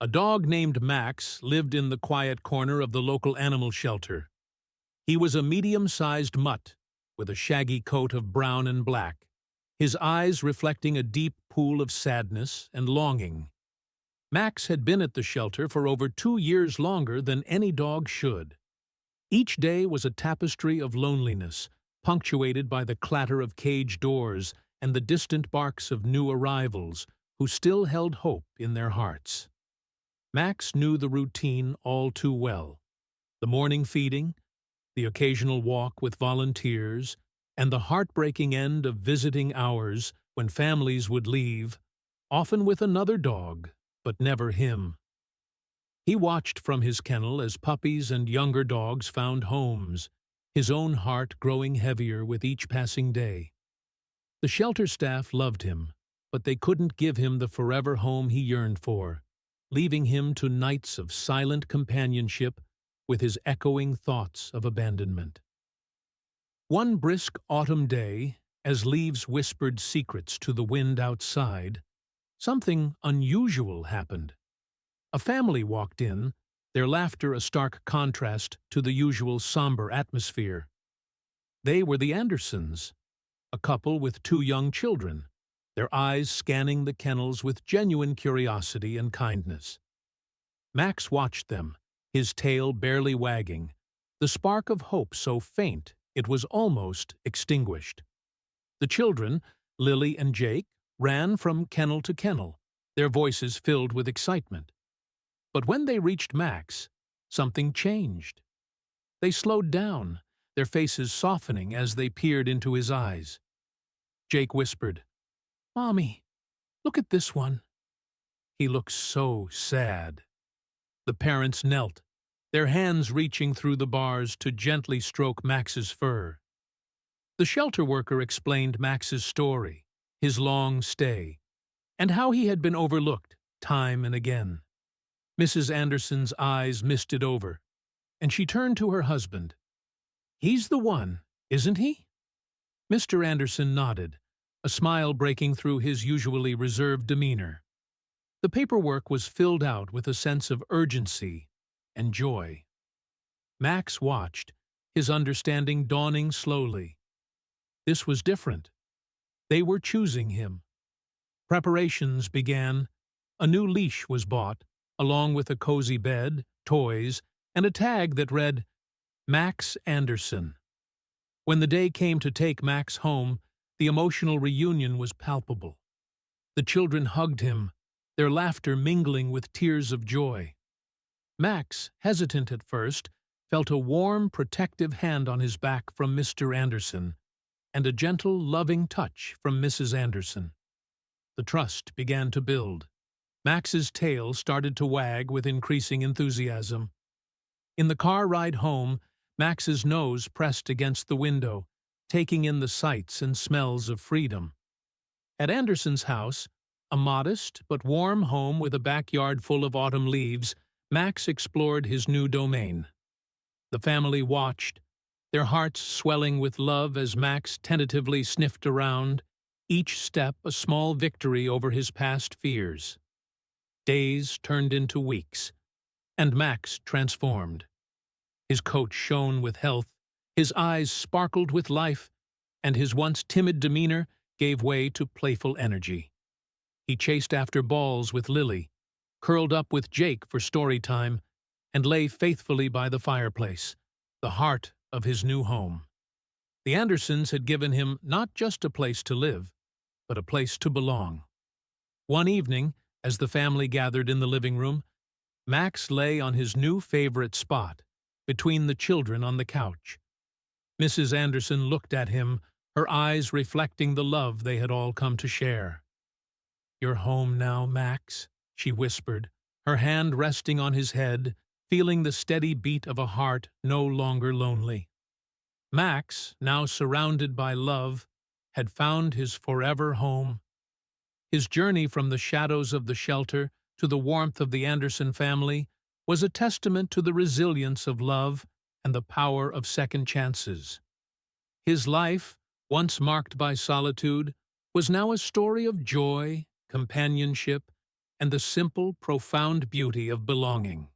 A dog named Max lived in the quiet corner of the local animal shelter. He was a medium-sized mutt, with a shaggy coat of brown and black, his eyes reflecting a deep pool of sadness and longing. Max had been at the shelter for over 2 years longer than any dog should. Each day was a tapestry of loneliness, punctuated by the clatter of cage doors and the distant barks of new arrivals who still held hope in their hearts. Max knew the routine all too well. The morning feeding, the occasional walk with volunteers, and the heartbreaking end of visiting hours when families would leave, often with another dog, but never him. He watched from his kennel as puppies and younger dogs found homes, his own heart growing heavier with each passing day. The shelter staff loved him, but they couldn't give him the forever home he yearned for, leaving him to nights of silent companionship with his echoing thoughts of abandonment. One brisk autumn day, as leaves whispered secrets to the wind outside, something unusual happened. A family walked in, their laughter a stark contrast to the usual somber atmosphere. They were the Andersons, a couple with 2 young children, their eyes scanning the kennels with genuine curiosity and kindness. Max watched them, his tail barely wagging, the spark of hope so faint it was almost extinguished. The children, Lily and Jake, ran from kennel to kennel, their voices filled with excitement. But when they reached Max, something changed. They slowed down, their faces softening as they peered into his eyes. Jake whispered, "Mommy, look at this one." He looked so sad. The parents knelt, their hands reaching through the bars to gently stroke Max's fur. The shelter worker explained Max's story, his long stay, and how he had been overlooked time and again. Mrs. Anderson's eyes misted over, and she turned to her husband. "He's the one, isn't he?" Mr. Anderson nodded, a smile breaking through his usually reserved demeanor. The paperwork was filled out with a sense of urgency and joy. Max watched, his understanding dawning slowly. This was different. They were choosing him. Preparations began. A new leash was bought, along with a cozy bed, toys, and a tag that read, "Max Anderson." When the day came to take Max home, the emotional reunion was palpable. The children hugged him, their laughter mingling with tears of joy. Max, hesitant at first, felt a warm, protective hand on his back from Mr. Anderson, and a gentle, loving touch from Mrs. Anderson. The trust began to build. Max's tail started to wag with increasing enthusiasm. In the car ride home, Max's nose pressed against the window, taking in the sights and smells of freedom. At Anderson's house, a modest but warm home with a backyard full of autumn leaves, Max explored his new domain. The family watched, their hearts swelling with love as Max tentatively sniffed around, each step a small victory over his past fears. Days turned into weeks, and Max transformed. His coat shone with health, his eyes sparkled with life, and his once timid demeanor gave way to playful energy. He chased after balls with Lily, curled up with Jake for story time, and lay faithfully by the fireplace, the heart of his new home. The Andersons had given him not just a place to live, but a place to belong. One evening, as the family gathered in the living room, Max lay on his new favorite spot, between the children on the couch. Mrs. Anderson looked at him, her eyes reflecting the love they had all come to share. "You're home now, Max," she whispered, her hand resting on his head, feeling the steady beat of a heart no longer lonely. Max, now surrounded by love, had found his forever home. His journey from the shadows of the shelter to the warmth of the Anderson family was a testament to the resilience of love and the power of second chances. His life, once marked by solitude, was now a story of joy, companionship, and the simple, profound beauty of belonging.